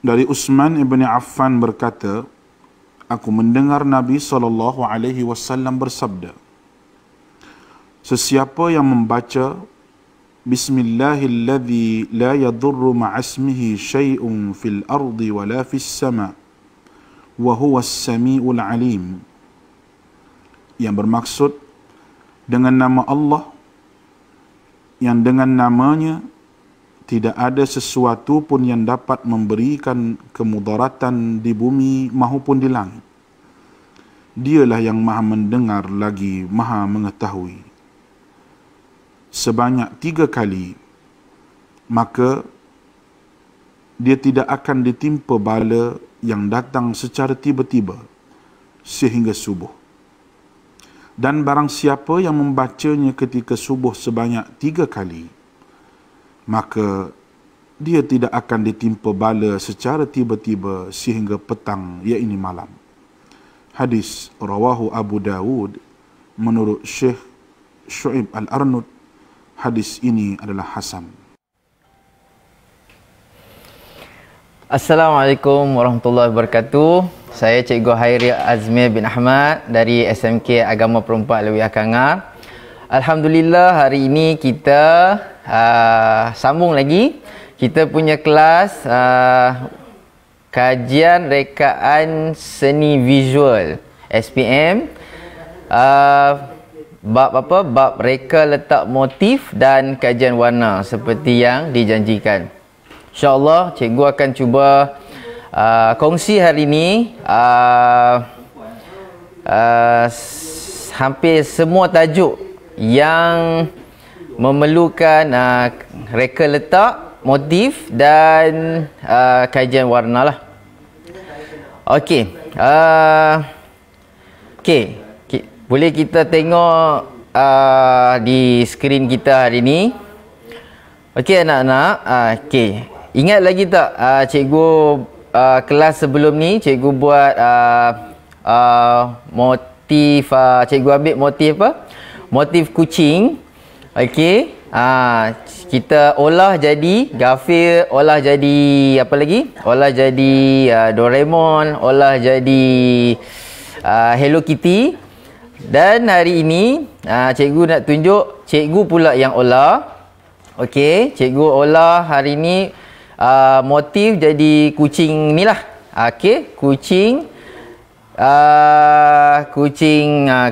Dari Utsman ibn Affan berkata, aku mendengar Nabi SAW bersabda, sesiapa yang membaca Bismillahilladzi la yadurru ma'asmihi syai'un fil ardi wala fis sama' wa huwas sami'ul alim, yang bermaksud dengan nama Allah yang dengan namanya tidak ada sesuatu pun yang dapat memberikan kemudaratan di bumi maupun di langit. Dialah yang maha mendengar lagi maha mengetahui. Sebanyak 3 kali, maka dia tidak akan ditimpa bala yang datang secara tiba-tiba sehingga subuh. Dan barang siapa yang membacanya ketika subuh sebanyak 3 kali, maka dia tidak akan ditimpa bala secara tiba-tiba sehingga petang, iaitu malam. Hadis rawahu Abu Dawud menurut Syekh Syu'ib Al-Arnud. Hadis ini adalah hasan. Assalamualaikum warahmatullahi wabarakatuh. Saya Cikgu Hairi Azmir bin Ahmad dari SMK Agama Perempuan Alawiyah Kangar. Alhamdulillah, hari ini kita sambung lagi. Kita punya kelas kajian rekaan seni visual SPM. Bab apa? Bab reka letak motif dan kajian warna seperti yang dijanjikan. InsyaAllah cikgu akan cuba kongsi hari ini hampir semua tajuk yang memerlukan reka letak motif dan kajian warna lah. Okey. Okey. Boleh kita tengok di skrin kita hari ini. Okey anak-anak, okey. Ingat lagi tak cikgu kelas sebelum ni cikgu buat motif, cikgu ambil motif apa? Motif kucing. Okey. Kita olah jadi Garfield, olah jadi apa lagi? Olah jadi Doraemon, olah jadi Hello Kitty. Dan hari ini cikgu nak tunjuk cikgu pula yang olah. Okey, cikgu olah hari ini motif jadi kucing ni lah. Okey, kucing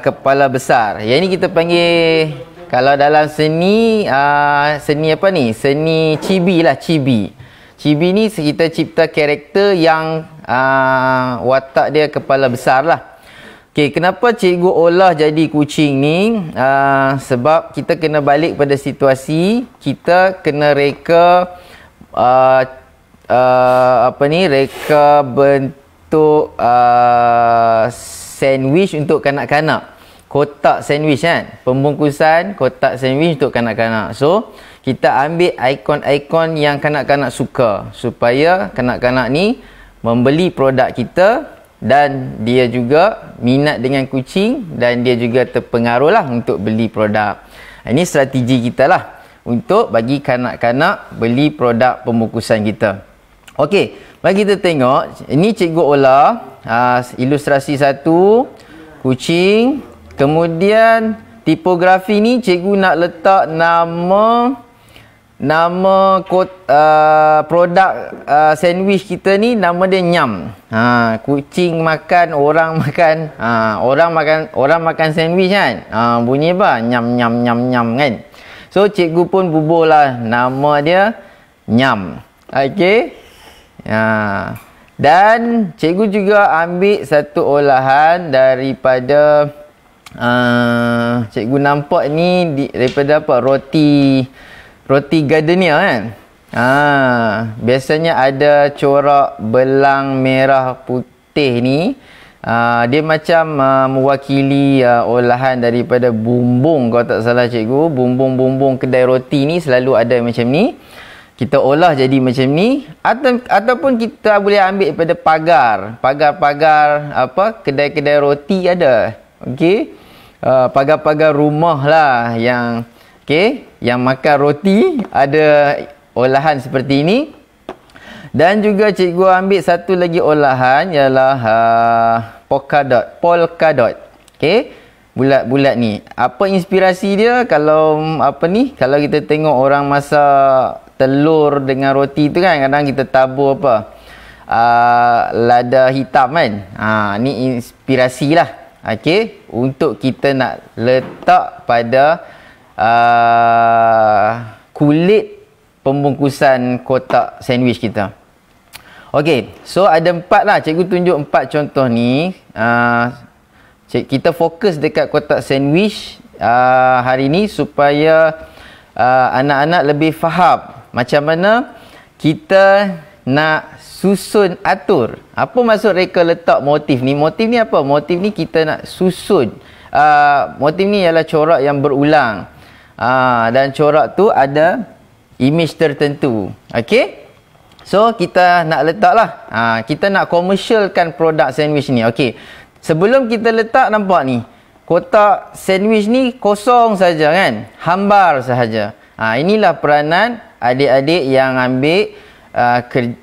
kepala besar. Yang ini kita panggil, kalau dalam seni seni apa ni? Seni chibi lah, chibi. Chibi ni kita cipta karakter yang watak dia kepala besar lah. Okay, kenapa cikgu olah jadi kucing ni? Sebab kita kena balik pada situasi, kita kena reka reka bentuk sandwich untuk kanak-kanak. Kotak sandwich kan? Pembungkusan kotak sandwich untuk kanak-kanak. So, kita ambil ikon-ikon yang kanak-kanak suka supaya kanak-kanak ni membeli produk kita dan dia juga minat dengan kucing dan dia juga terpengaruh lah untuk beli produk. Ini strategi kita lah untuk bagi kanak-kanak beli produk pembungkusan kita. Okey, mari kita tengok. Ini cikgu olah ilustrasi 1 kucing. Kemudian tipografi ni cikgu nak letak nama produk sandwich kita ni, nama dia Nyam. Kucing makan, orang makan. Orang makan sandwich kan. Bunyi apa? Nyam nyam nyam nyam kan. So cikgu pun bubuh lah nama dia Nyam. Okey. Dan cikgu juga ambil satu olahan daripada cikgu nampak ni daripada apa? Roti gardenia kan. Biasanya ada corak belang merah putih ni. Dia macam mewakili olahan daripada bumbung, kalau tak salah cikgu. Bumbung-bumbung kedai roti ni selalu ada macam ni. Kita olah jadi macam ni. Ataupun kita boleh ambil daripada pagar kedai-kedai roti ada. Okey. Pagar-pagar rumah lah yang yang makan roti ada olahan seperti ini. Dan juga cikgu ambil satu lagi olahan ialah polka dot. Okey. Bulat-bulat ni. Apa inspirasi dia? Kalau kalau kita tengok orang masak telur dengan roti tu kan, kadang kita tabur lada hitam kan. Ni inspirasi lah. Okey, untuk kita nak letak pada kulit pembungkusan kotak sandwich kita. Okey, so ada 4 lah. Cikgu tunjuk 4 contoh ni. Kita fokus dekat kotak sandwich hari ni supaya anak-anak lebih faham macam mana kita nak susun atur. Apa maksud reka letak motif ni? Motif ni apa? Motif ni kita nak susun. Motif ni ialah corak yang berulang. Dan corak tu ada image tertentu. Okey? So kita nak letak lah. Kita nak komersialkan produk sandwich ni. Okey. Sebelum kita letak, nampak ni, kotak sandwich ni kosong saja kan, hambar sahaja. Inilah peranan adik-adik yang ambil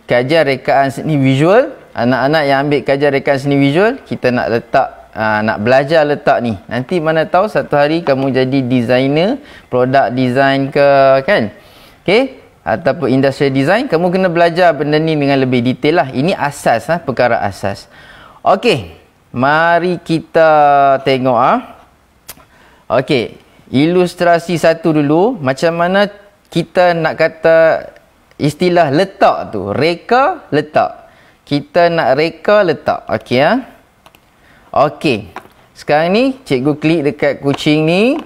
kajian rekaan seni visual. Anak-anak yang ambil kajian rekaan seni visual, kita nak letak, nak belajar letak ni. Nanti mana tahu satu hari kamu jadi designer, produk design ke kan, okay? Ataupun industrial design, kamu kena belajar benda ni dengan lebih detail lah. Ini asas, perkara asas. Okey. Mari kita tengok Okey, ilustrasi satu dulu. Macam mana kita nak kata istilah letak tu? Reka, letak. Kita nak reka, letak. Okey Okey. Sekarang ni cikgu klik dekat kucing ni.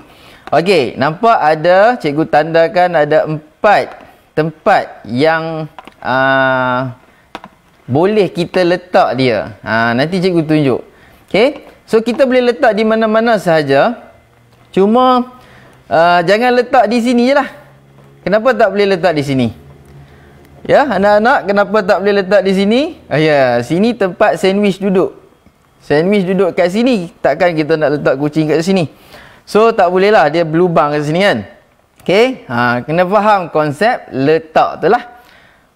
Okey, nampak ada, cikgu tandakan ada 4 tempat yang boleh kita letak dia. Nanti cikgu tunjuk. Okey, so kita boleh letak di mana-mana sahaja. Cuma jangan letak di sini je lah. Kenapa tak boleh letak di sini? Ya, anak-anak, kenapa tak boleh letak di sini? Sini tempat sandwich duduk. Sandwich duduk kat sini. Takkan kita nak letak kucing kat sini. So tak boleh lah, dia berlubang kat sini kan. Okey, kena faham konsep letak tu lah.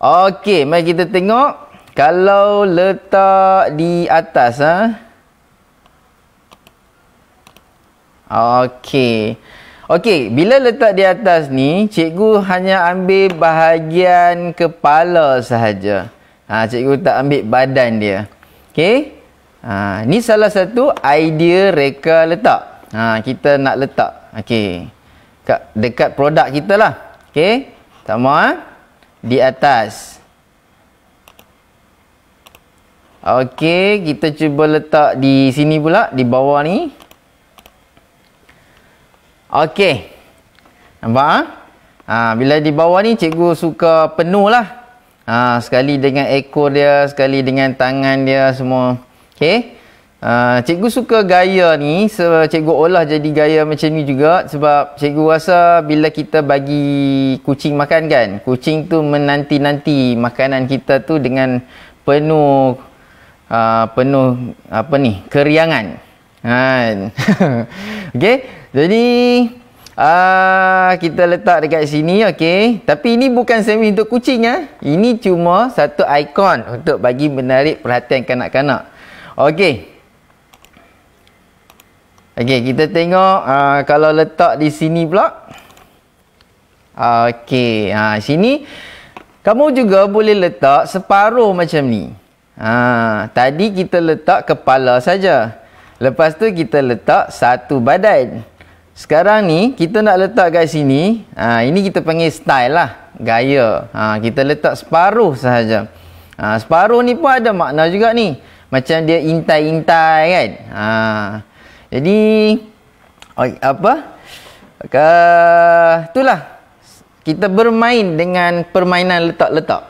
Okey, mari kita tengok. Kalau letak di atas Okey, bila letak di atas ni, cikgu hanya ambil bahagian kepala sahaja. Cikgu tak ambil badan dia. Okey. Ni salah satu idea reka letak. Kita nak letak. Okey. Dekat produk kita lah. Okey. Sama di atas. Okey, kita cuba letak di sini pula, di bawah ni. Okey. Nampak bila di bawah ni cikgu suka penuh lah. Sekali dengan ekor dia, sekali dengan tangan dia semua. Okey. Cikgu suka gaya ni, cikgu olah jadi gaya macam ni juga sebab cikgu rasa bila kita bagi kucing makan kan, kucing tu menanti-nanti makanan kita tu dengan penuh keriangan. Okey, jadi kita letak dekat sini. Okey, tapi ini bukan sandwich untuk kucing Ini cuma satu ikon untuk bagi menarik perhatian kanak-kanak. Okey, kita tengok kalau letak di sini pula. Okey, sini kamu juga boleh letak separuh macam ni. Tadi kita letak kepala saja. Lepas tu kita letak satu badan. Sekarang ni kita nak letak kat sini. Ini kita panggil style lah, gaya. Kita letak separuh sahaja. Separuh ni pun ada makna juga ni. Macam dia intai-intai kan. Jadi itulah. Kita bermain dengan permainan letak-letak.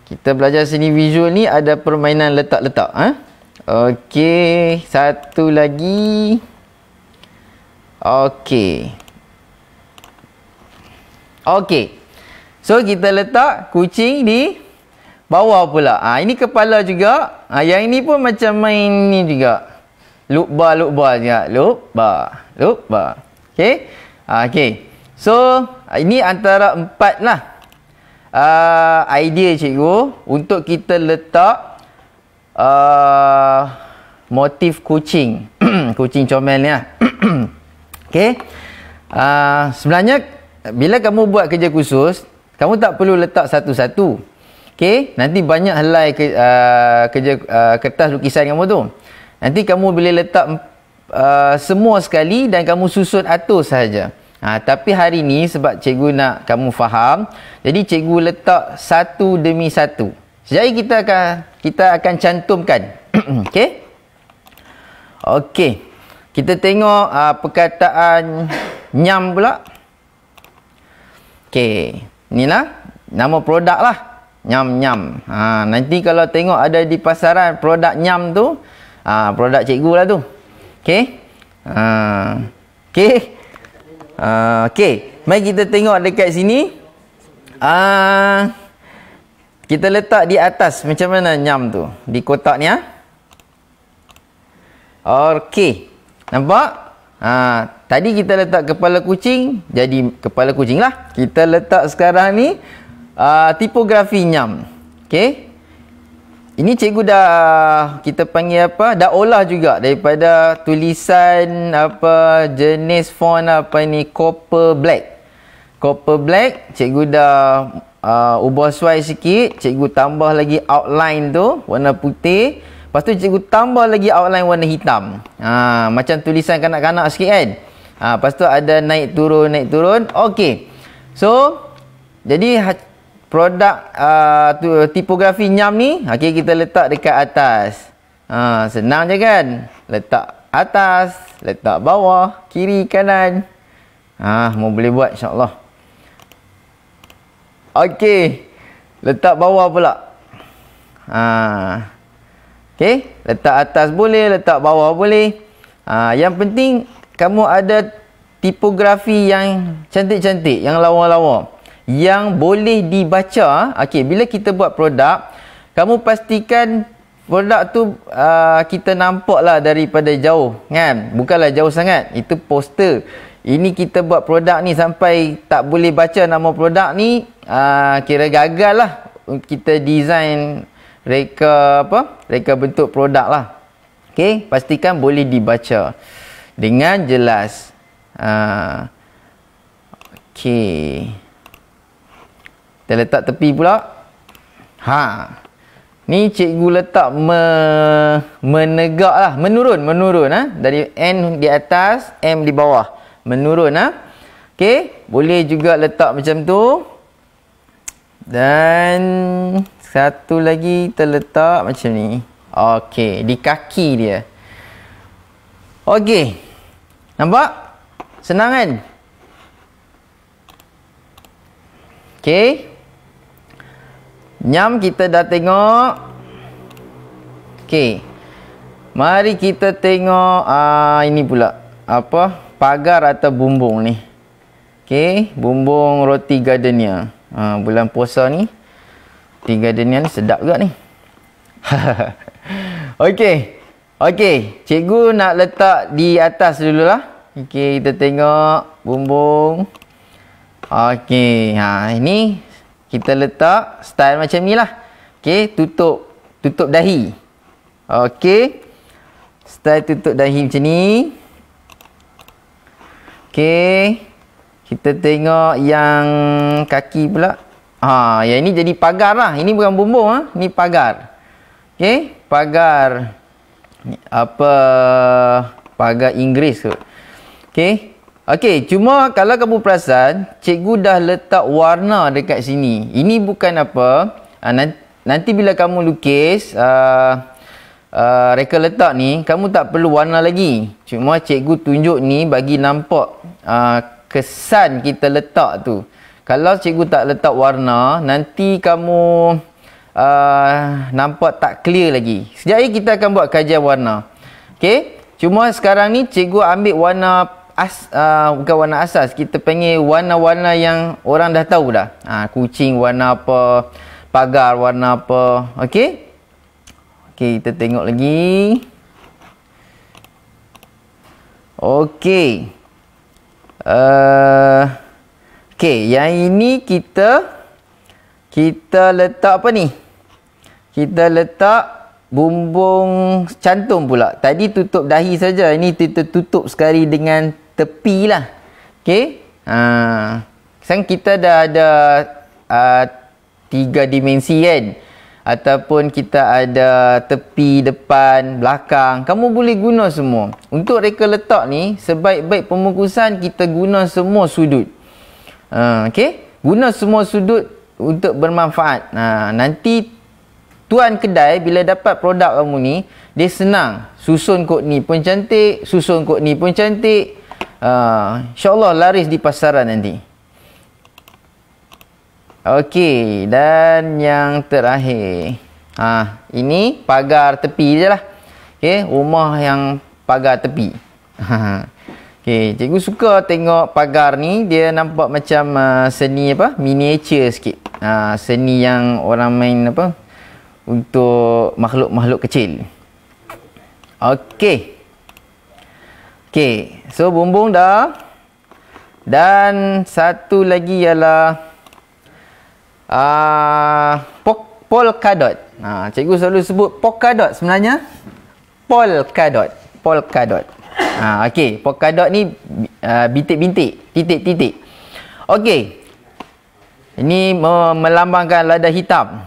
Kita belajar seni visual ni ada permainan letak-letak. Okey, satu lagi. Okey. So kita letak kucing di bawah pula. Ini kepala juga. Yang ini pun macam main ni juga. Loop bar juga. Loop bar. Okey. So ini antara 4 lah. idea cikgu untuk kita letak motif kucing. Kucing comel ni lah. Okey. Sebenarnya bila kamu buat kerja khusus, kamu tak perlu letak satu-satu. Okey, nanti banyak helai kerja kertas lukisan kamu tu. Nanti kamu boleh letak semua sekali dan kamu susun atur sahaja. Tapi hari ni sebab cikgu nak kamu faham, jadi cikgu letak satu demi satu. Jadi kita akan cantumkan. Okey. Okey. Kita tengok perkataan nyam pula. Okey. Inilah nama produk lah. Nyam-nyam. Nanti kalau tengok ada di pasaran produk nyam tu, produk cikgu lah tu. Okey. Okey. Okey. Mari kita tengok dekat sini. Kita letak di atas macam mana nyam tu. Di kotak ni Okey. Nampak? Tadi kita letak kepala kucing, jadi kepala kucing lah. Kita letak sekarang ni tipografi nyam. Okey. Ini cikgu dah kita panggil apa? Dah olah juga daripada tulisan apa jenis font apa ni copper black. Copper black cikgu dah ubah suai sikit, cikgu tambah lagi outline tu warna putih. Lepas tu cikgu tambah lagi outline warna hitam. Macam tulisan kanak-kanak sikit kan. Lepas tu ada naik turun. Okey. So, jadi produk tipografi nyam ni, okey kita letak dekat atas. Senang je kan? Letak atas, letak bawah, kiri, kanan. Mau boleh buat insya-Allah. Okey. Letak bawah pula. Okey, letak atas boleh, letak bawah boleh. Yang penting kamu ada tipografi yang cantik-cantik, yang lawa-lawa, yang boleh dibaca. Okey, bila kita buat produk, kamu pastikan produk tu kita nampak lah daripada jauh, kan? Bukanlah jauh sangat, itu poster. Ini kita buat produk ni sampai tak boleh baca nama produk ni, kira gagal lah kita design reka bentuk produk lah. Okey, pastikan boleh dibaca dengan jelas. Okey. Kita letak tepi pula. Ni cikgu letak menegak lah, menurun dari N di atas, M di bawah, menurun Okey, boleh juga letak macam tu. Dan satu lagi kita letak macam ni. Okey, di kaki dia. Okey. Nampak? Senang kan? Okey. Nyam kita dah tengok. Okey. Mari kita tengok ini pula. Apa? Pagar atau bumbung ni. Okey, bumbung roti gardenia. Bulan puasa ni roti gardenia ni sedap juga ni. Okey, cikgu nak letak di atas dululah. Okey, kita tengok bumbung. Okey, ini kita letak style macam ni lah. Okey, tutup dahi. Okey, style tutup dahi macam ni. Okey, kita tengok yang kaki pula. Yang ini jadi pagar lah. Ini bukan bumbung Ini pagar. Okey, pagar pagar Inggeris tu. Okey, cuma kalau kamu perasan, cikgu dah letak warna dekat sini. Ini bukan apa. Nanti bila kamu lukis reka letak ni, kamu tak perlu warna lagi. Cuma cikgu tunjuk ni bagi nampak kesan kita letak tu. Kalau cikgu tak letak warna, nanti kamu nampak tak clear lagi. Sekejap lagi kita akan buat kajian warna. Okey, cuma sekarang ni cikgu ambil warna bukan warna asas, kita panggil warna-warna yang orang dah tahu dah. Kucing warna apa, pagar warna apa. Okey, kita tengok lagi. Okey, okey, yang ini kita kita letak apa ni? Kita letak bumbung cantum pula. Tadi tutup dahi saja. Ini kita tutup sekali dengan tepi lah. Okey. Sekarang kita dah ada 3 dimensi kan. Ataupun kita ada tepi, depan, belakang. Kamu boleh guna semua. Untuk reka letak ni, sebaik-baik pembungkusan kita guna semua sudut. Okey. Guna semua sudut untuk bermanfaat. Nanti tuan kedai bila dapat produk kamu ni, dia senang. Susun kod ni pun cantik, susun kod ni pun cantik. InsyaAllah laris di pasaran nanti. Okey, dan yang terakhir. Ini pagar tepi je lah. Okey, rumah yang pagar tepi. Okey, cikgu suka tengok pagar ni, dia nampak macam seni apa? Miniature sikit. Seni yang orang main apa? Untuk makhluk-makhluk kecil. Okey. Okey, so bumbung dah. Dan satu lagi ialah polka dot. Cikgu selalu sebut polka dot, sebenarnya polka dot. Okey, polka dot ni bintik-bintik, titik-titik. Okey. Ini melambangkan lada hitam.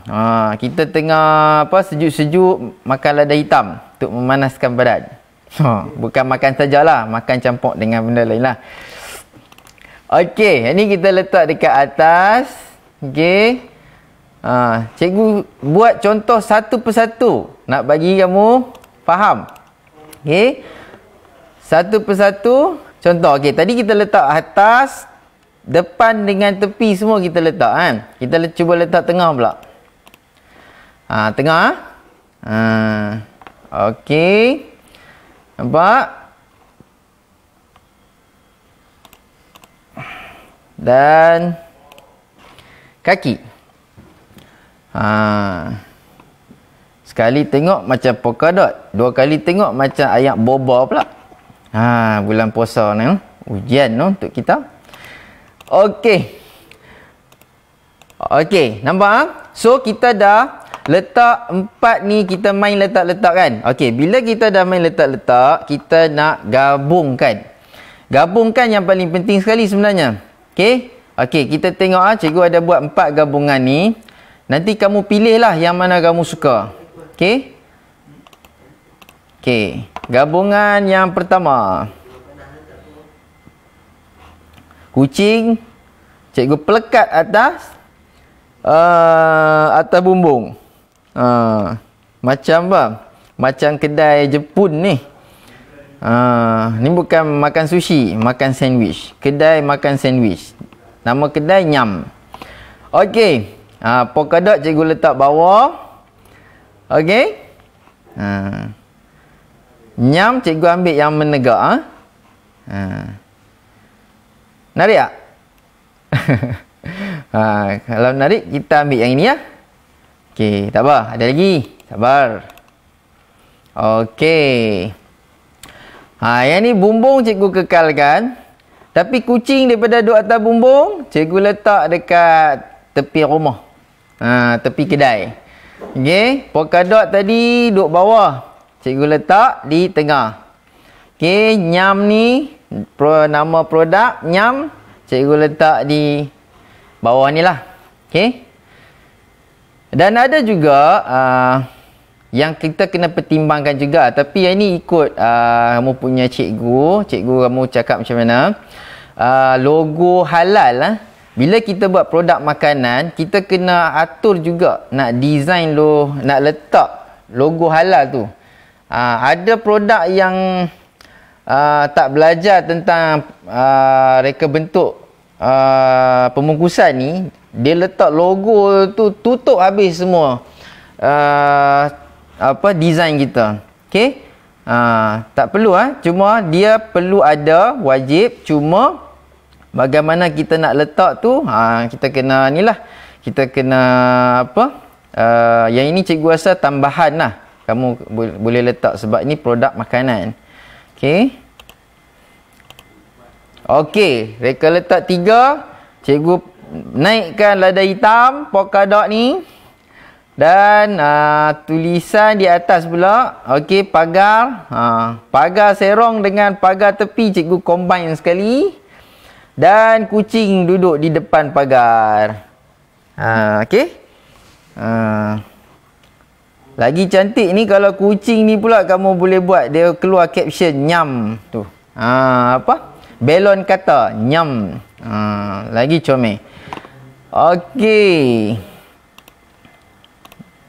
Kita tengah sejuk-sejuk makan lada hitam untuk memanaskan badan. Bukan makan sajalah, makan campur dengan benda lain lah. Okey, ini kita letak dekat atas. Okey. Cikgu buat contoh satu persatu nak bagi kamu faham. Okey. Satu persatu contoh. Okey, tadi kita letak atas, depan dengan tepi semua kita letak kan. Kita cuba letak tengah pula. Tengah. Okey. Nampak? Dan kaki. Sekali tengok macam polka dot, 2 kali tengok macam ayat boba pula. Bulan puasa ni ujian untuk kita. Okey. Okey, nampak? So kita dah letak 4 ni, kita main letak-letak kan. Okey, bila kita dah main letak-letak, kita nak gabungkan. Gabungkan yang paling penting sekali sebenarnya. Okey. Okey, kita tengok cikgu ada buat 4 gabungan ni. Nanti kamu pilihlah yang mana kamu suka. Okey. Okey, gabungan yang pertama. Kucing, cikgu pelekat atas atas bumbung. Macam apa? Macam kedai Jepun ni. Ni bukan makan sushi, makan sandwich. Kedai makan sandwich. Nama kedai Nyam. Okey. Polka dot cikgu letak bawah. Okey. Nyam cikgu ambil yang menegak. Narik tak? Kalau narik, kita ambil yang ini ya. Okey, tak apa. Ada lagi. Sabar. Okey. Yang ni bumbung cikgu kekalkan. Tapi kucing daripada duduk atas bumbung, cikgu letak dekat tepi rumah. Tepi kedai. Okey, polka dot tadi duduk bawah. Cikgu letak di tengah. Okey, Nyam ni nama produk Nyam, cikgu letak di bawah ni lah. Okey. Dan ada juga yang kita kena pertimbangkan juga. Tapi yang ni ikut kamu punya cikgu. Cikgu kamu cakap macam mana. Logo halal lah. Bila kita buat produk makanan, kita kena atur juga nak design nak letak logo halal tu. Ada produk yang tak belajar tentang reka bentuk pembungkusan ni, dia letak logo tu tutup habis semua design kita. Okey? Tak perlu cuma dia perlu ada, wajib, cuma bagaimana kita nak letak tu, kita kena nilah. Kita kena yang ini cikgu rasa tambahan lah. Kamu boleh letak sebab ni produk makanan. Okey. Okey, reka letak 3. Cikgu naikkan lada hitam polka dot ni. Dan tulisan di atas pula. Okey, pagar. Pagar serong dengan pagar tepi cikgu combine sekali. Dan kucing duduk di depan pagar. Okey. Lagi cantik ni kalau kucing ni pula kamu boleh buat dia keluar caption nyam tu. Apa? Belon kata nyam. Lagi comel. Okey.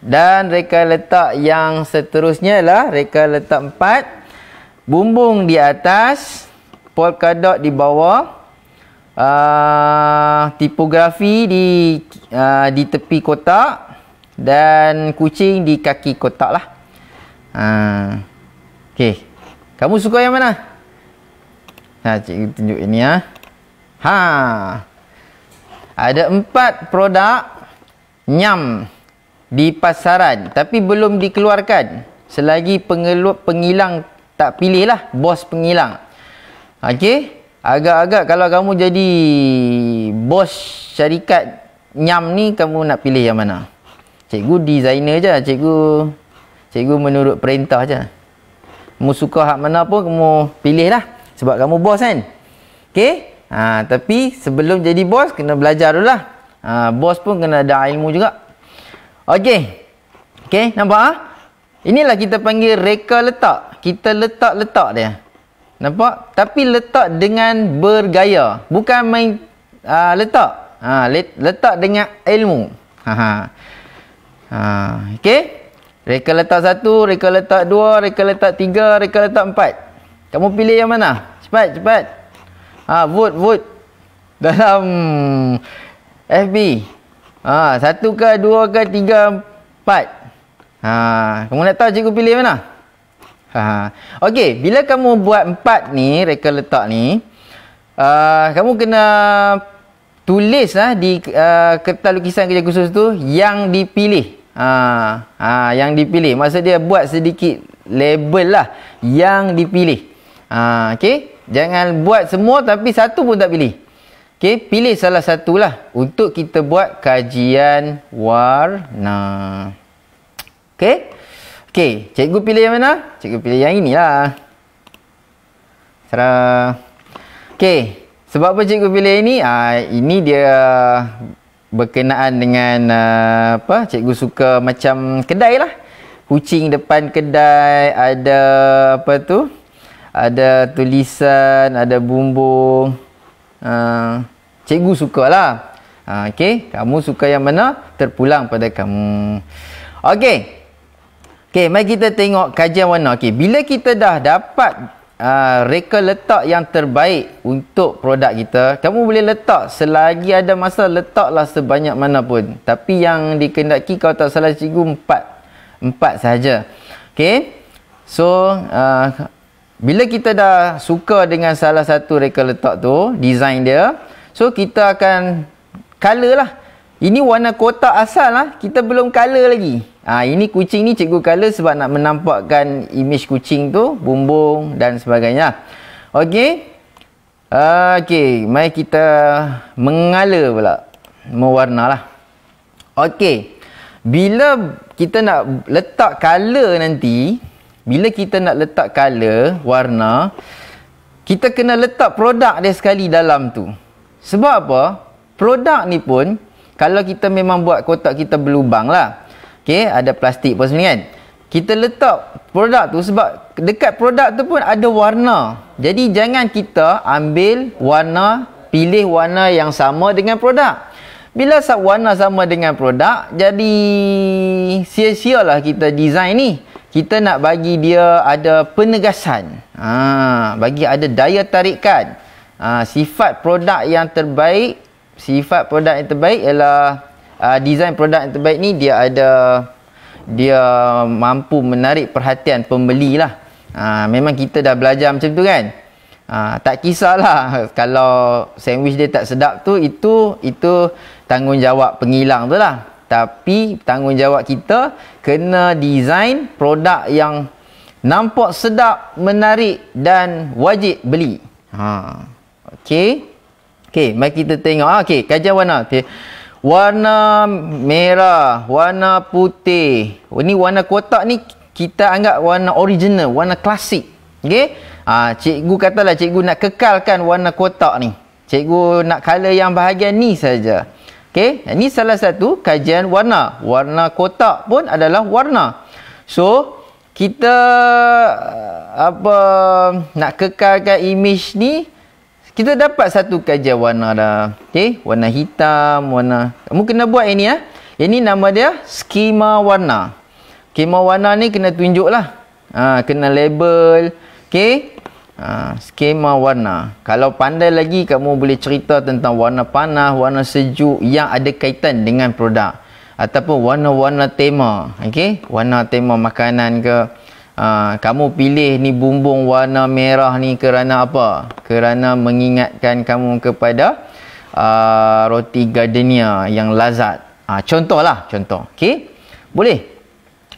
Dan reka letak yang seterusnya lah reka letak 4. Bumbung di atas, polka dot di bawah. Tipografi di tepi kotak dan kucing di kaki kotak lah. Okey. Kamu suka yang mana? Cikgu tunjuk ini ya. Ada 4 produk nyam di pasaran tapi belum dikeluarkan selagi pengilang tak pilih lah, bos pengilang. Okey. Agak-agak kalau kamu jadi bos syarikat nyam ni, kamu nak pilih yang mana? Cikgu designer je, cikgu menurut perintah je. Kamu suka hak mana pun kamu pilih lah, sebab kamu bos kan. Okey? Tapi sebelum jadi bos kena belajar dulu lah. Bos pun kena ada ilmu juga. Okey. Okey, nampak Inilah kita panggil reka letak. Kita letak-letak dia. Nampak? Tapi letak dengan bergaya. Bukan main letak. Letak dengan ilmu. Okey. Reka letak 1, reka letak 2, reka letak 3, reka letak 4. Kamu pilih yang mana? Cepat. Vote. Dalam FB. 1 ke, 2 ke, 3, 4. Kamu nak tahu cikgu pilih mana? Okey, bila kamu buat 4 ni, reka letak ni, kamu kena tulis di kertas lukisan kerja khusus tu yang dipilih. Yang dipilih. Maksud dia buat sedikit label lah yang dipilih. Okey, jangan buat semua tapi satu pun tak pilih. Okey, pilih salah satu lah untuk kita buat kajian warna. Okey. Okey, cikgu pilih yang mana? Cikgu pilih yang inilah. Serah. Okey, sebab apa cikgu pilih ini? Ini dia berkenaan dengan cikgu suka macam kedai lah. Kucing depan kedai, ada apa tu? Ada tulisan, ada bumbung. Cikgu sukalah. Okey, kamu suka yang mana? Terpulang pada kamu. Okey. Okey, mari kita tengok kajian warna. Okey, bila kita dah dapat reka letak yang terbaik untuk produk kita, kamu boleh letak selagi ada masa, letaklah sebanyak mana pun. Tapi yang dikendaki kalau tak salah cikgu 4 sahaja. Okey. So, bila kita dah suka dengan salah satu reka letak tu, design dia, so kita akan color lah. Ini warna kotak asal lah, kita belum color lagi. Ini kucing ni cikgu color sebab nak menampakkan image kucing tu, bumbung dan sebagainya. Okey. Okey, mari kita mengala pula, mewarna lah. Okey. Bila kita nak letak color nanti, bila kita nak letak color, warna, kita kena letak produk dia sekali dalam tu. Sebab apa? Produk ni pun, kalau kita memang buat kotak kita berlubang lah. Okey, ada plastik pun sebenarnya kan. Kita letak produk tu sebab dekat produk tu pun ada warna. Jadi jangan kita ambil warna, pilih warna yang sama dengan produk. Bila warna sama dengan produk, jadi sia-sialah kita design ni. Kita nak bagi dia ada penegasan. Bagi ada daya tarikan. Sifat produk yang terbaik ialah design produk yang terbaik ni dia mampu menarik perhatian pembeli lah. Memang kita dah belajar macam tu kan. Tak kisahlah kalau sandwich dia tak sedap tu, itu tanggungjawab pengilang tu lah. Tapi tanggungjawab kita kena design produk yang nampak sedap, menarik dan wajib beli. Okey. Okey, mari kita tengok. Okey, kajian warna. Okay. Warna merah, warna putih. Ini warna kotak ni kita anggap warna original, warna klasik. Okey? Cikgu katalah cikgu nak kekalkan warna kotak ni. Cikgu nak color yang bahagian ni saja. Okey? Ini salah satu kajian warna. Warna kotak pun adalah warna. So, kita nak kekalkan image ni, kita dapat satu kajian warna dah. Okey, warna hitam, warna. Kamu kena buat ini ya. Ini nama dia skema warna. Skema warna ni kena tunjuklah. Kena label. Okey. Skema warna. Kalau pandai lagi kamu boleh cerita tentang warna panas, warna sejuk yang ada kaitan dengan produk ataupun warna-warna tema. Okey, warna tema makanan ke. Kamu pilih ni bumbung warna merah ni kerana apa? Kerana mengingatkan kamu kepada roti gardenia yang lazat. Contohlah, contoh. Okey? Boleh?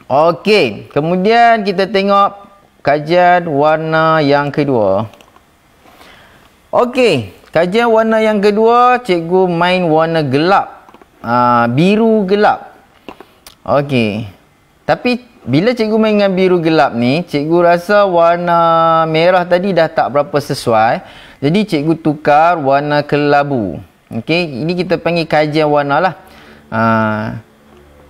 Okey, kemudian kita tengok kajian warna yang kedua. Okey, kajian warna yang kedua, cikgu main warna gelap. Biru gelap. Okey. Tapi bila cikgu main dengan biru gelap ni, cikgu rasa warna merah tadi dah tak berapa sesuai. Jadi cikgu tukar warna kelabu. Okey, ini kita panggil kajian warna lah.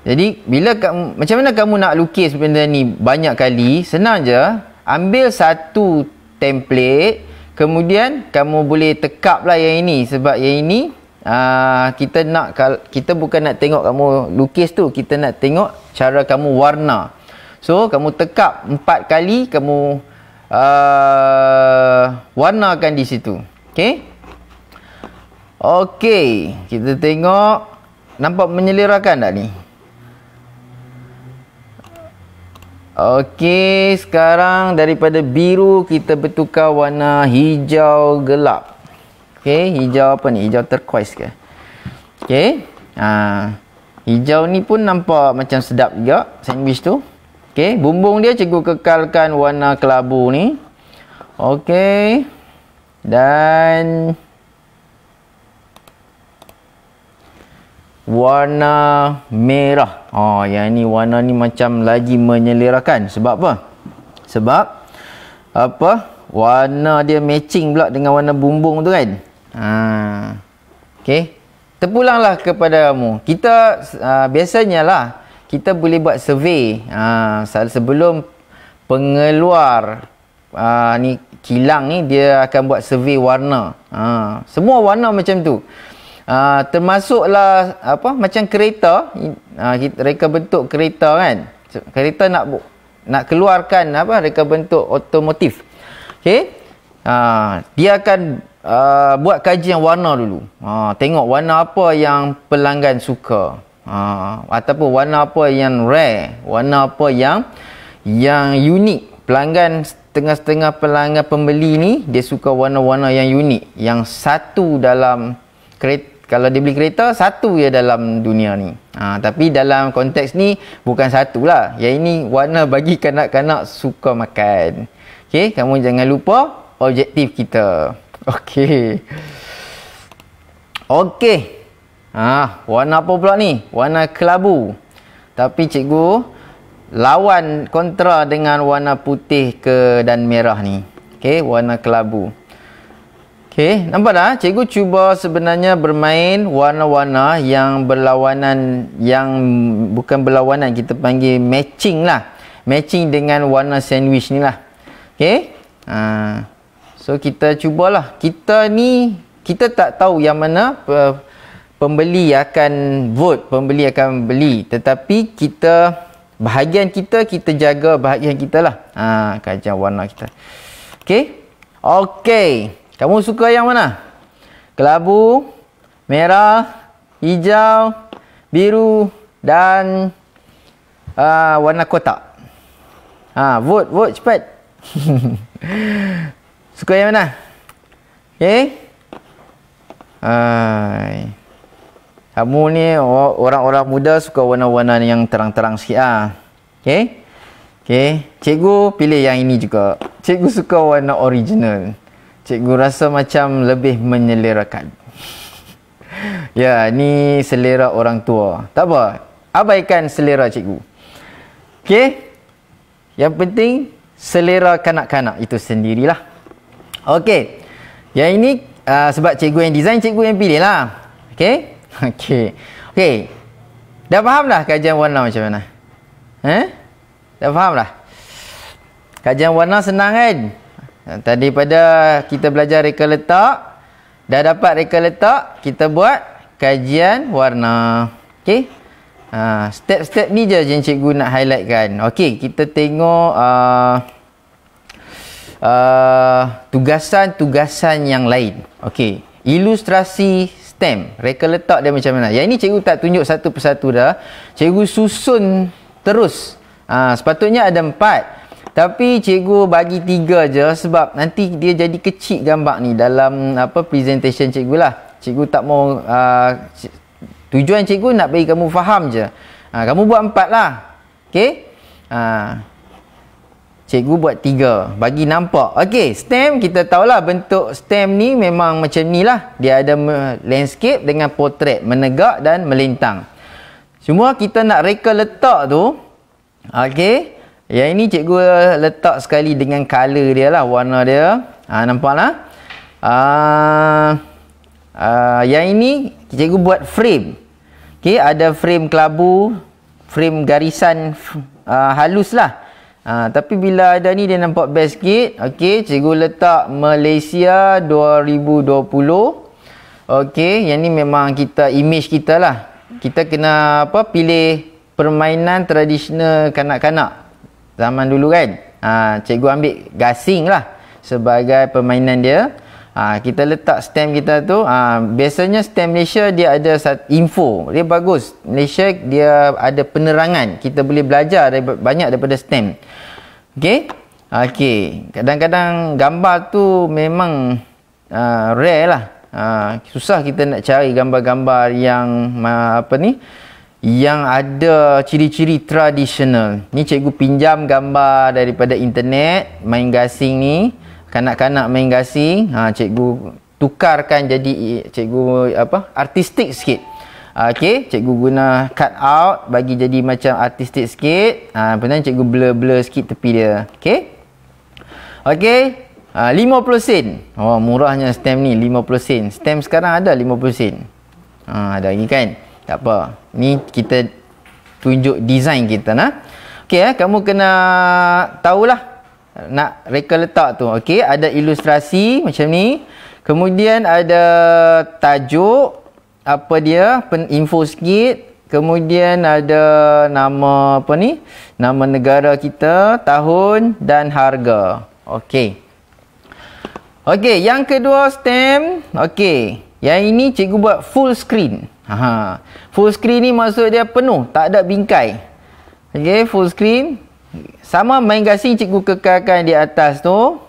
Jadi bila macam mana kamu nak lukis benda ni banyak kali, senang je. Ambil satu template, kemudian kamu boleh tekap lah yang ini. Sebab yang ini kita bukan nak tengok kamu lukis tu, kita nak tengok cara kamu warna. So, kamu tekap 4 kali, kamu warnakan di situ. Okey? Okey, kita tengok. Nampak menyelerakan tak ni? Okey, sekarang daripada biru kita bertukar warna hijau gelap. Okey, hijau apa ni? Hijau turquoise ke? Okey. Hijau ni pun nampak macam sedap juga sandwich tu. Okey, bumbung dia cikgu kekalkan warna kelabu ni. Okey. Dan warna merah. Yang ni warna ni macam lagi menyelerakan. Sebab apa? Sebab warna dia matching pula dengan warna bumbung tu kan. Okey. Terpulanglah kepada kamu. Kita biasanya lah kita boleh buat survey sebelum pengeluar ni kilang ni, dia akan buat survey warna. Semua warna macam tu. Termasuklah macam kereta. Reka bentuk kereta kan. Kereta nak keluarkan reka bentuk otomotif. Okey. Dia akan buat kajian warna dulu. Tengok warna apa yang pelanggan suka. Ataupun warna apa yang rare, warna apa yang unik. Pelanggan, setengah-setengah pelanggan pembeli ni dia suka warna-warna yang unik, yang satu dalam kereta. Kalau dia beli kereta, satu je dalam dunia ni. Tapi dalam konteks ni bukan satu lah. Yang ini warna bagi kanak-kanak suka makan. Okey, kamu jangan lupa objektif kita. Okey. Okey. Warna apa pula ni? Warna kelabu. Tapi cikgu lawan kontra dengan warna putih dan merah ni. Okey, warna kelabu. Okey, nampak tak? Cikgu cuba sebenarnya bermain warna-warna yang berlawanan, yang bukan berlawanan, kita panggil matching lah. Matching dengan warna sandwich ni lah. Okey. So kita cubalah. Kita tak tahu yang mana pembeli akan vote, pembeli akan beli, tetapi bahagian kita jaga bahagian kita lah. Kajian warna kita. Okey. Okey. Kamu suka yang mana? Kelabu, merah, hijau, biru dan warna kotak. Vote cepat. Suka yang mana? Okey. Kamu ni orang-orang muda suka warna-warna yang terang-terang sikit Okey. Okey, cikgu pilih yang ini juga. Cikgu suka warna original. Cikgu rasa macam lebih menyelerakan. Ya, ni selera orang tua. Tak apa, abaikan selera cikgu. Okey. Yang penting selera kanak-kanak itu sendirilah. Okey. Yang ini sebab cikgu yang design, cikgu yang pilih lah. Okey. Okey. Dah faham dah kajian warna macam mana? Dah faham dah? Kajian warna senang kan? Tadi pada kita belajar reka letak. Dah dapat reka letak, kita buat kajian warna. Okey. Step-step ni je yang cikgu nak highlightkan. Okey, kita tengok tugasan-tugasan yang lain. Okey, ilustrasi stem, reka letak dia macam mana. Yang ini cikgu tak tunjuk satu persatu dah. Cikgu susun terus. Sepatutnya ada 4. Tapi cikgu bagi 3 je sebab nanti dia jadi kecil gambar ni dalam presentation cikgu lah. Cikgu tak mau tujuan cikgu nak bagi kamu faham je. Kamu buat 4 lah. Okey? Cikgu buat 3. Bagi nampak. Okey, stem kita tahulah bentuk stem ni memang macam ni lah. Dia ada landscape dengan portrait, menegak dan melintang. Cuma kita nak reka letak tu. Okey? Yang ini cikgu letak sekali dengan color dia lah, warna dia. Nampak lah? Yang ini cikgu buat frame. Okey, ada frame kelabu, frame garisan halus lah. Tapi bila ada ni dia nampak best sikit. Okey, cikgu letak Malaysia 2020. Okey, yang ni memang kita image kita lah. Kita kena pilih permainan tradisional kanak-kanak zaman dulu kan. Cikgu ambil gasing lah sebagai permainan dia. Kita letak stem kita tu. Biasanya stem Malaysia dia ada info. Dia bagus. Malaysia dia ada penerangan. Kita boleh belajar banyak daripada stem. Okey. Okey. Kadang-kadang gambar tu memang rare lah. Susah kita nak cari gambar-gambar yang yang ada ciri-ciri tradisional. Ni cikgu pinjam gambar daripada internet, main gasing ni. Kanak-kanak main gasing, cikgu tukarkan jadi cikgu artistik sikit. Okey, cikgu guna cut out bagi jadi macam artistik sikit. Kemudian cikgu blur-blur sikit tepi dia. Okey. Okey, 50 sen. Oh, murahnya stem ni 50 sen. Stem sekarang ada 50 sen. Ada lagi kan? Tak apa. Ni kita tunjuk design kita nah. Okey, kamu kena tahulah nak reka letak tu. Okey, ada ilustrasi macam ni. Kemudian ada tajuk, apa dia, info sikit. Kemudian ada nama nama negara kita, tahun dan harga. Okey. Okey, yang kedua stem. Okey, yang ini cikgu buat full screen. Full screen ni maksud dia penuh, tak ada bingkai. Okey, full screen. Sama main gasing cikgu kekalkan di atas tu.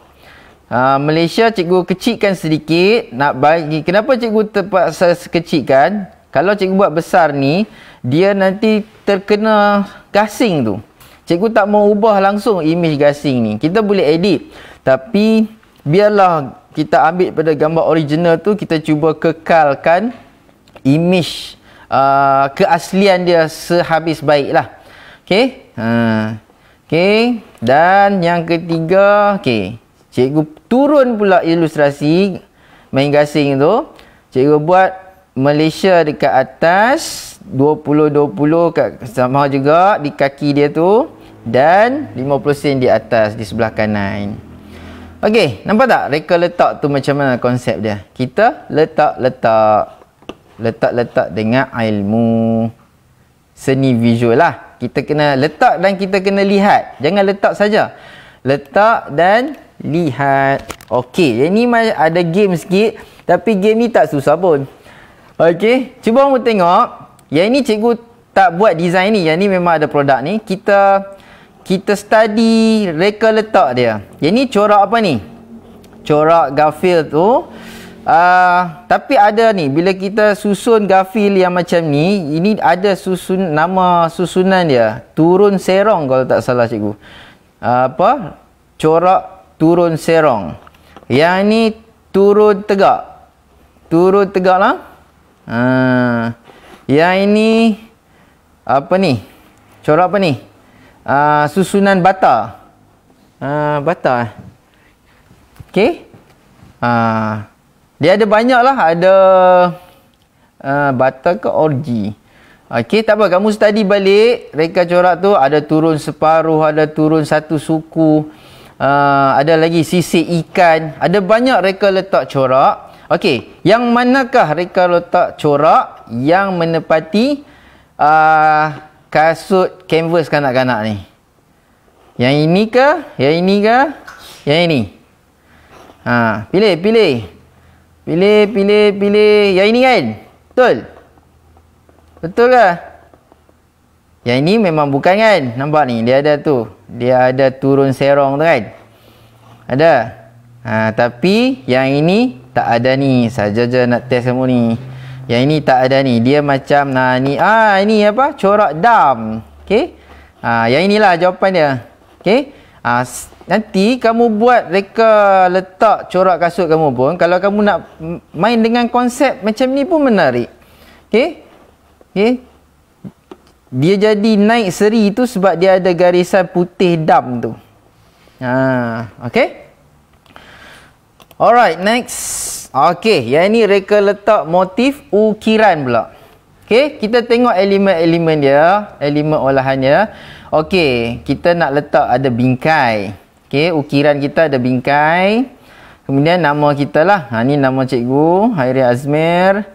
Malaysia cikgu kecilkan sedikit. Nak bagi, kenapa cikgu terpaksa kecilkan? Kalau cikgu buat besar ni, dia nanti terkena gasing tu. Cikgu tak mau ubah langsung image gasing ni. Kita boleh edit. Tapi biarlah kita ambil pada gambar original tu, kita cuba kekalkan image keaslian dia sehabis baik lah. Okey. Okey, dan yang ketiga, okey, cikgu turun pula ilustrasi main gasing tu. Cikgu buat Malaysia dekat atas, 2020 kat sama juga di kaki dia tu, dan 50 sen di atas di sebelah kanan. Okey, nampak tak reka letak tu macam mana konsep dia? Kita letak dengan ilmu seni visual lah. Kita kena letak dan kita kena lihat. Jangan letak saja. Letak dan lihat. Okey, yang ni ada game sikit. Tapi game ni tak susah pun. Okey, cuba kamu tengok. Yang ni cikgu tak buat design ni. Yang ni memang ada produk ni. Kita study reka letak dia. Yang ni corak apa ni? Corak Garfield tu. Tapi ada ni, bila kita susun Garfield yang macam ni, ini ada nama susunan dia, turun serong kalau tak salah cikgu. Corak turun serong. Yang ni turun tegak. turun tegak lah. Yang ini apa ni? Corak apa ni? Susunan bata. Bata. Okey. Dia ada banyak lah. Ada bata ke orgi. Okey, tak apa. Kamu study balik. Reka corak tu ada turun separuh, ada turun satu suku. Ada lagi sisir ikan. Ada banyak reka letak corak. Okey, yang manakah reka letak corak yang menepati kasut kanvas kanak-kanak ni? Yang ini ke? Yang ini ke? Yang ini? Pilih. Pilih. Yang ini kan? Betul? Betul ke? Yang ini memang bukan kan? Nampak ni, dia ada tu. Dia ada turun serong tu kan? Ada. Tapi yang ini tak ada ni. Saja je nak test kamu ni. Yang ini tak ada ni. Dia macam ni. Ini apa? Corak dam. Okey. Yang inilah jawapan dia. Okey. Nanti kamu buat reka letak corak kasut kamu pun, kalau kamu nak main dengan konsep macam ni pun menarik. Okey. Okey. Dia jadi naik seri tu sebab dia ada garisan putih dam tu. Okey. Alright, next. Okey, yang ni reka letak motif ukiran pula. Okey, kita tengok elemen-elemen dia, elemen olahan dia. Okey, kita nak letak ada bingkai. Okey, ukiran kita ada bingkai. Kemudian nama kita lah. Ni nama cikgu, Hairi Azmir.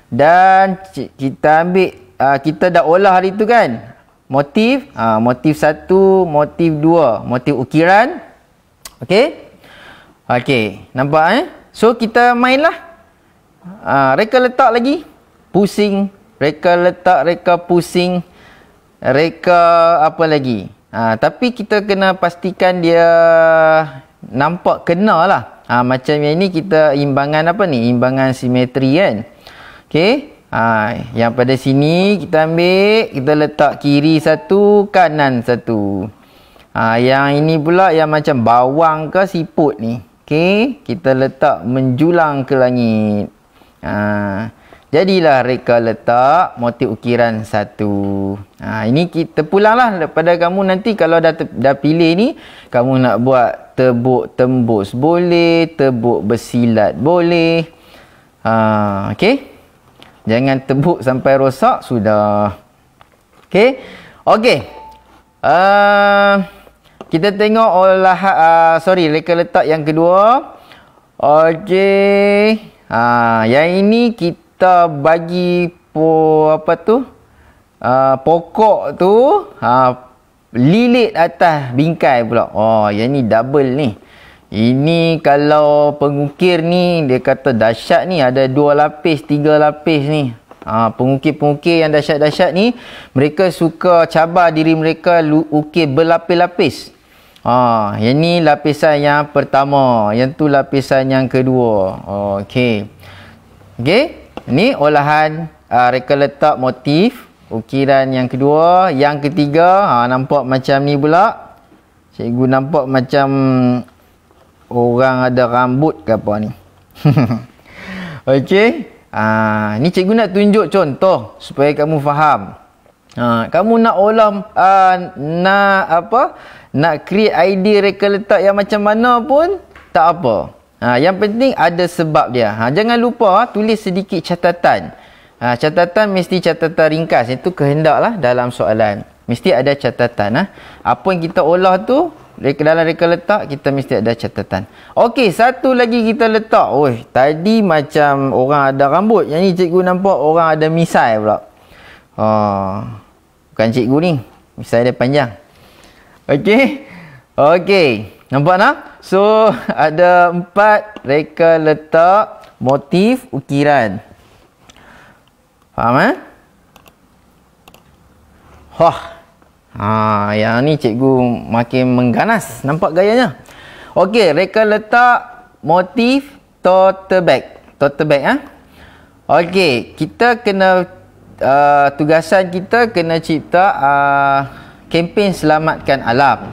Dan kita ambil, kita dah olah hari tu kan. Motif, motif 1, motif 2, motif ukiran. Okey. Okey, nampak So kita mainlah. Reka letak lagi. Pusing. Reka letak, reka pusing. Reka apa lagi? Tapi kita kena pastikan dia nampak kena lah. Macam yang ni kita imbangan apa ni? Imbangan simetri kan. Okey. Yang pada sini kita ambil, kita letak kiri satu, kanan satu. Yang ini pula yang macam bawang ke siput ni. Okey, kita letak menjulang ke langit. Jadilah reka letak motif ukiran 1. Ini kita pulanglah pada kamu nanti kalau dah pilih ni, kamu nak buat tebuk tembus boleh, tebuk bersilat boleh. Okey. Jangan tebuk sampai rosak sudah. Okey. Okey. Kita tengok reka letak yang kedua. Okey. Yang ini kita bagi pokok tu lilit atas bingkai pula. Yang ni double ni. Ini kalau pengukir ni dia kata dahsyat ni, ada 2 lapis, 3 lapis ni. Pengukir-pengukir yang dahsyat-dahsyat ni, mereka suka cabar diri mereka ukir berlapis-lapis. Yang ni lapisan yang pertama, yang tu lapisan yang kedua. Okey. Okey, ni olahan reka letak motif ukiran yang kedua. Yang ketiga, nampak macam ni pula. Cikgu nampak macam orang ada rambut ke apa ni. Okey. Ni cikgu nak tunjuk contoh supaya kamu faham. Kamu nak olah nak create idea reka letak yang macam mana pun tak apa. Yang penting ada sebab dia. Jangan lupa tulis sedikit catatan. Catatan mesti catatan ringkas. Itu kehendaklah dalam soalan. Mesti ada catatan. Apa yang kita olah tu dalam reka letak kita mesti ada catatan. Okey, satu lagi kita letak. Tadi macam orang ada rambut. Yang ni cikgu nampak orang ada misai pula. Bukan cikgu ni. Misai dia panjang. Okey. Okey. Nampak tak? So, ada 4 reka letak motif ukiran. Faham yang ni cikgu makin mengganas. Nampak gayanya? Okey, reka letak motif tote bag. Tote bag Okey, kita kena tugasan kita kena cipta kempen selamatkan alam.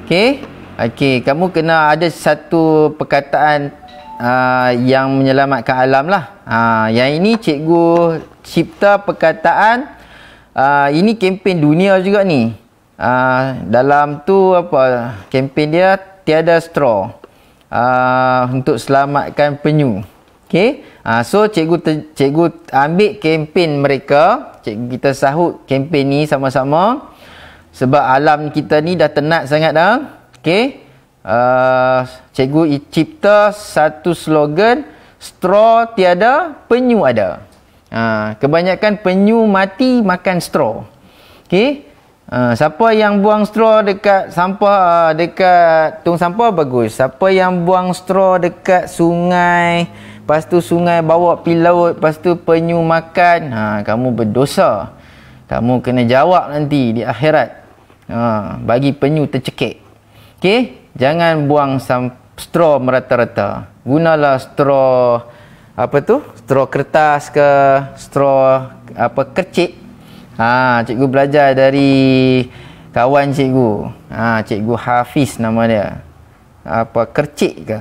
Okey, kamu kena ada satu perkataan yang menyelamatkan alam lah. Yang ini cikgu cipta perkataan, ini kempen dunia juga ni. Dalam tu apa, kempen dia tiada straw, untuk selamatkan penyu. Okey. So cikgu ambil kempen mereka, kita sahut kempen ni sama-sama sebab alam kita ni dah tenat sangat dah. Okey. Cikgu cipta satu slogan, straw tiada, penyu ada. Kebanyakan penyu mati makan straw. Okey. Siapa yang buang straw dekat sampah, dekat tong sampah, bagus. Siapa yang buang straw dekat sungai, lepas tu sungai bawa pergi laut, lepas tu penyu makan, kamu berdosa. Kamu kena jawab nanti di akhirat. Bagi penyu tercekik. Okey, jangan buang straw merata-rata. Gunalah straw apa tu? Straw kertas ke straw apa kercik. Cikgu belajar dari kawan cikgu. Cikgu Hafiz nama dia. Apa kercik ke?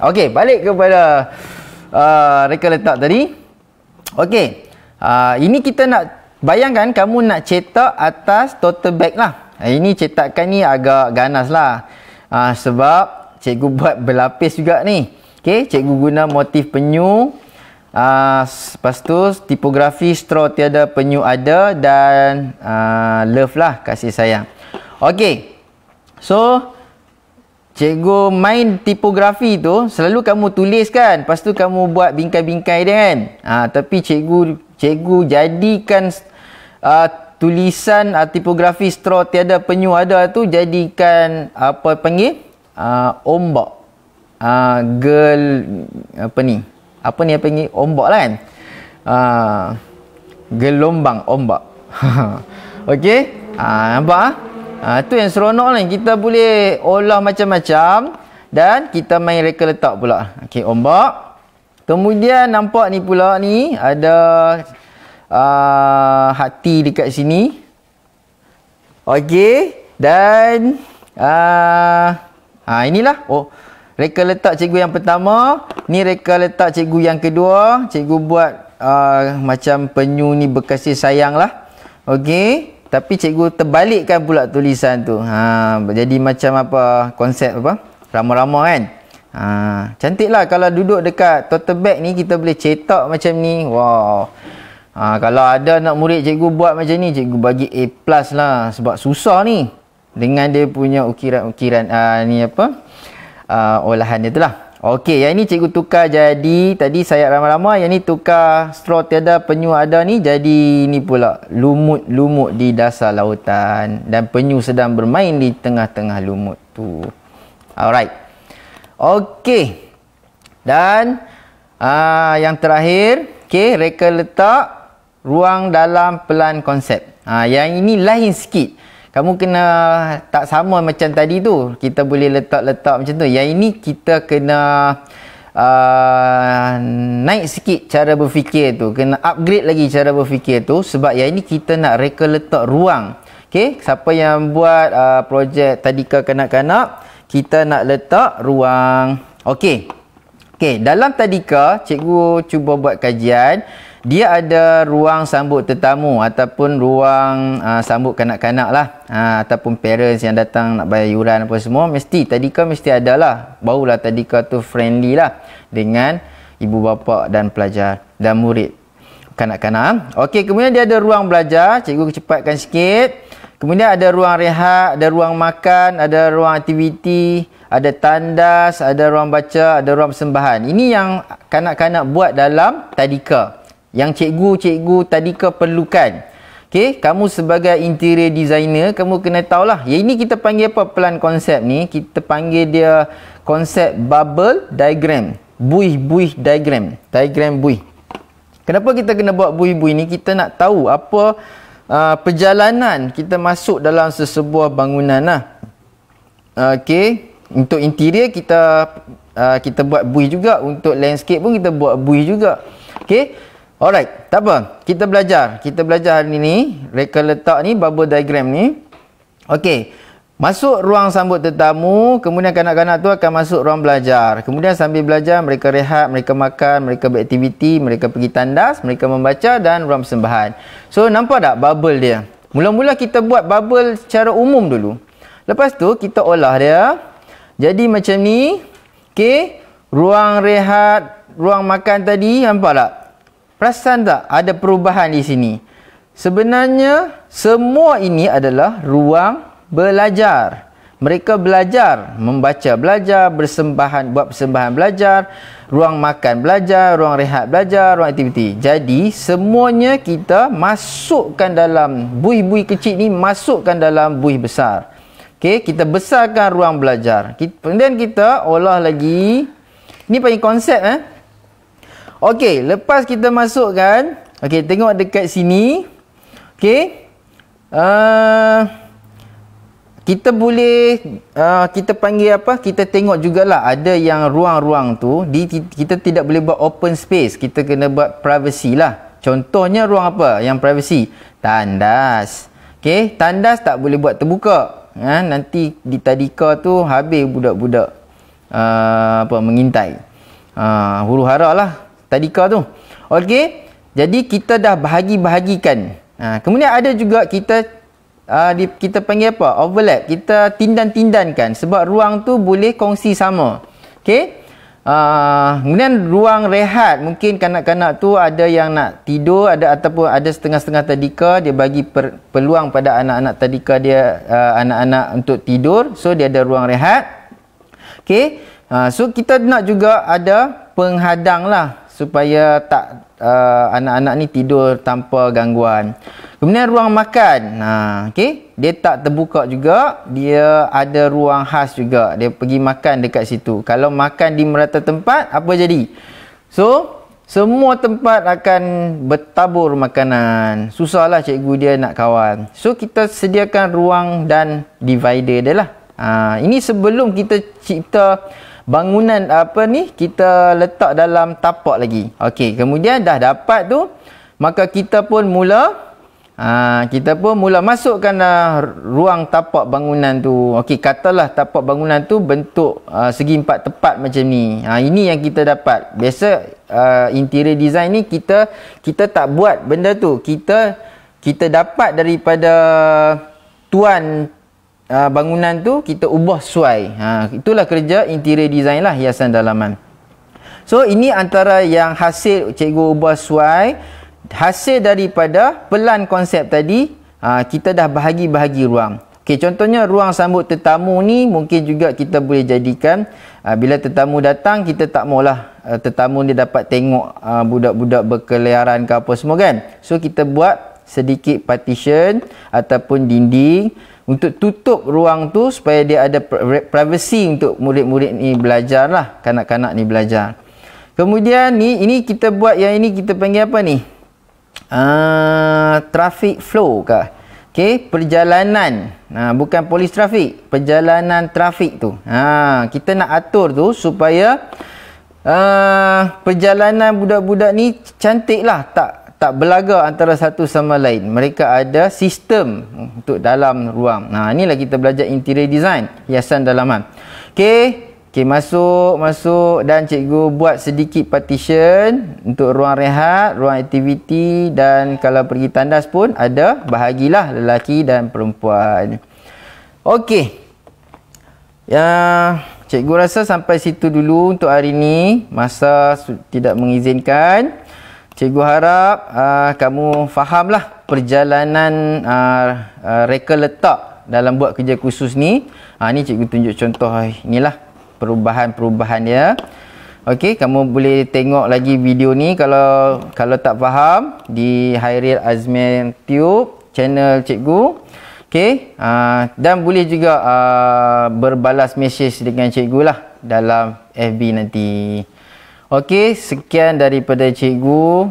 Okey, balik kepada reka letak tadi. Okey. Ini kita nak bayangkan kamu nak cetak atas tote bag lah. Ini cetakan ni agak ganas lah. Sebab cikgu buat berlapis juga ni. Okey, cikgu guna motif penyu. Lepas tu tipografi straw tiada, penyu ada, dan love lah, kasih sayang. Okey. So cikgu main tipografi tu, selalu kamu tulis kan, lepas tu kamu buat bingkai-bingkai dia kan. Tapi cikgu jadikan tulisan tipografi straw tiada, penyu ada tu, jadikan apa panggil ombak. Girl apa ni apa panggil ombak lah kan. Gelombang ombak. Okey. Nampak tu yang seronok lah. Kita boleh olah macam-macam dan kita main reka letak pula. Okey, ombak. Kemudian nampak ni pula ni ada hati dekat sini. Okey, dan inilah reka letak cikgu yang pertama. Ni reka letak cikgu yang kedua. Cikgu buat macam penyu ni berkasih sayang lah. Okey. Tapi cikgu terbalikkan pula tulisan tu. Jadi macam apa, konsep apa, rama-rama kan. Cantik lah kalau duduk dekat tote bag ni, kita boleh cetak macam ni. Wow. Kalau ada nak murid cikgu buat macam ni, cikgu bagi A+ lah. Sebab susah ni. Dengan dia punya ukiran-ukiran ni apa, olahan dia tu lah. Okey, yang ni cikgu tukar jadi, tadi sayap rama-rama, yang ni tukar straw tiada, penyu ada ni, jadi ni pula lumut-lumut di dasar lautan dan penyu sedang bermain di tengah-tengah lumut tu. Alright. Okey. Dan yang terakhir, okey, reka letak ruang dalam pelan konsep. Yang ini lain sikit. Kamu kena tak sama macam tadi tu. Kita boleh letak-letak macam tu. Yang ini kita kena naik sikit cara berfikir tu. Kena upgrade lagi cara berfikir tu. Sebab yang ini kita nak reka letak ruang. Okay? Siapa yang buat projek tadika kanak-kanak, kita nak letak ruang. Okay. Okay, dalam tadika, cikgu cuba buat kajian. Dia ada ruang sambut tetamu ataupun ruang sambut kanak-kanak lah, ataupun parents yang datang nak bayar yuran apa semua. Tadika mesti ada lah. Barulah tadika tu friendly lah dengan ibu bapa dan pelajar dan murid kanak-kanak. Okey, kemudian dia ada ruang belajar. Cikgu cepatkan sikit. Kemudian ada ruang rehat, ada ruang makan, ada ruang aktiviti, ada tandas, ada ruang baca, ada ruang persembahan. Ini yang kanak-kanak buat dalam tadika, yang cikgu tadika perlukan. Okey, kamu sebagai interior designer, kamu kena tahulah. Yang ini kita panggil apa, pelan konsep ni? Kita panggil dia konsep bubble diagram. Buih-buih diagram. Diagram buih. Kenapa kita kena buat buih-buih ni? Kita nak tahu apa perjalanan kita masuk dalam sesebuah bangunan lah. Okey, untuk interior kita buat buih juga. Untuk landscape pun kita buat buih juga. Okey. Alright, tak apa. Kita belajar hari ni, reka letak ni, bubble diagram ni. Okey. Masuk ruang sambut tetamu, kemudian kanak-kanak tu akan masuk ruang belajar. Kemudian sambil belajar, mereka rehat, mereka makan, mereka beraktiviti, mereka pergi tandas, mereka membaca dan ruang persembahan. So, nampak tak bubble dia? Mula-mula kita buat bubble secara umum dulu. Lepas tu, kita olah dia. Jadi macam ni. Okey. Ruang rehat, ruang makan tadi, nampak tak? Perasan tak ada perubahan di sini? Sebenarnya, semua ini adalah ruang belajar. Mereka belajar, membaca belajar, bersembahan, buat persembahan belajar, ruang makan belajar, ruang rehat belajar, ruang aktiviti. Jadi semuanya kita masukkan dalam buih-buih kecil ni, masukkan dalam buih besar. Okey, kita besarkan ruang belajar. Kemudian kita olah lagi. Ni panggil konsep Okey, lepas kita masukkan, okey, tengok dekat sini. Okey. Kita boleh kita panggil apa, kita tengok jugalah ada yang ruang-ruang tu kita tidak boleh buat open space, kita kena buat privacy lah. Contohnya ruang apa yang privacy? Tandas. Okey, tandas tak boleh buat terbuka. Nanti di tadika tu habis budak-budak mengintai. Huru-hara lah tadika tu. Okey, jadi kita dah bahagi-bahagikan. Kemudian ada juga kita panggil apa? Overlap. Kita tindan-tindankan sebab ruang tu boleh kongsi sama. Okey. Kemudian ruang rehat, mungkin kanak-kanak tu ada yang nak tidur, ada ataupun ada setengah-setengah tadika, dia bagi peluang pada anak-anak tadika dia, anak-anak untuk tidur. So dia ada ruang rehat. Okey. So kita nak juga ada penghadang lah supaya tak anak-anak ni tidur tanpa gangguan. Kemudian ruang makan. Okey, dia tak terbuka juga, dia ada ruang khas juga. Dia pergi makan dekat situ. Kalau makan di merata tempat, apa jadi? So, semua tempat akan bertabur makanan. Susahlah cikgu dia nak kawal. So, kita sediakan ruang dan divider dia lah. Ini sebelum kita cipta bangunan kita letak dalam tapak lagi. Okey, kemudian dah dapat tu, maka kita pun mula masukkan ruang tapak bangunan tu. Okey, katalah tapak bangunan tu bentuk segi empat tepat macam ni. Ini yang kita dapat. Biasa interior design ni kita tak buat benda tu. Kita dapat daripada tuan bangunan tu, kita ubah sesuai. Itulah kerja interior design lah, hiasan dalaman. So ini antara yang hasil cikgu ubah sesuai. Hasil daripada pelan konsep tadi, kita dah bahagi-bahagi ruang. Okey, contohnya ruang sambut tetamu ni mungkin juga kita boleh jadikan bila tetamu datang, kita tak maulah tetamu ni dapat tengok budak-budak berkeliaran ke apa semua kan. So kita buat sedikit partition ataupun dinding untuk tutup ruang tu supaya dia ada privacy untuk murid-murid ni belajar lah, kanak-kanak ni belajar. Kemudian ini kita buat, yang ini kita panggil apa ni? Traffic flow ke? Okey, perjalanan. Bukan polis trafik, perjalanan trafik tu. Kita nak atur tu supaya perjalanan budak-budak ni cantik lah, tak berlaga antara satu sama lain. Mereka ada sistem untuk dalam ruang. Inilah kita belajar interior design, hiasan dalaman. Okey, masuk dan cikgu buat sedikit partition untuk ruang rehat, ruang aktiviti, dan kalau pergi tandas pun ada bahagilah lelaki dan perempuan. Okey. Cikgu rasa sampai situ dulu untuk hari ini. Masa tidak mengizinkan. Cikgu harap kamu fahamlah perjalanan reka letak dalam buat kerja khusus ni. Ni cikgu tunjuk contoh inilah perubahan-perubahan dia. Okey, kamu boleh tengok lagi video ni kalau tak faham di Hairil Azmin Tube channel cikgu. Okey, dan boleh juga berbalas mesej dengan cikgu lah dalam FB nanti. Okey, sekian daripada cikgu.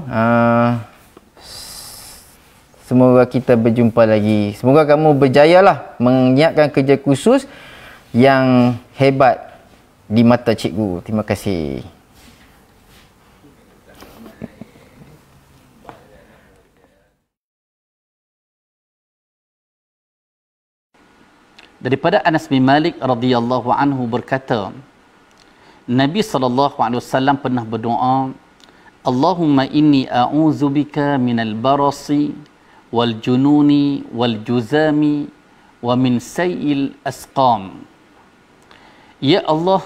Semoga kita berjumpa lagi. Semoga kamu berjayalah menyiapkan kerja khusus yang hebat di mata cikgu. Terima kasih. Daripada Anas bin Malik radhiyallahu anhu berkata, Nabi SAW pernah berdoa, Allahumma inni a'udzubika minal barasi wal jununi wal juzami wa min sayil asqam. Ya Allah,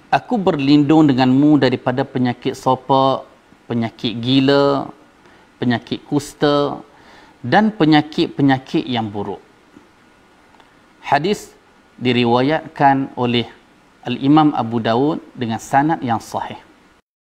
aku berlindung denganmu daripada penyakit sopak, penyakit gila, penyakit kusta dan penyakit-penyakit yang buruk. Hadis diriwayatkan oleh Al-Imam Abu Dawud dengan sanad yang sahih.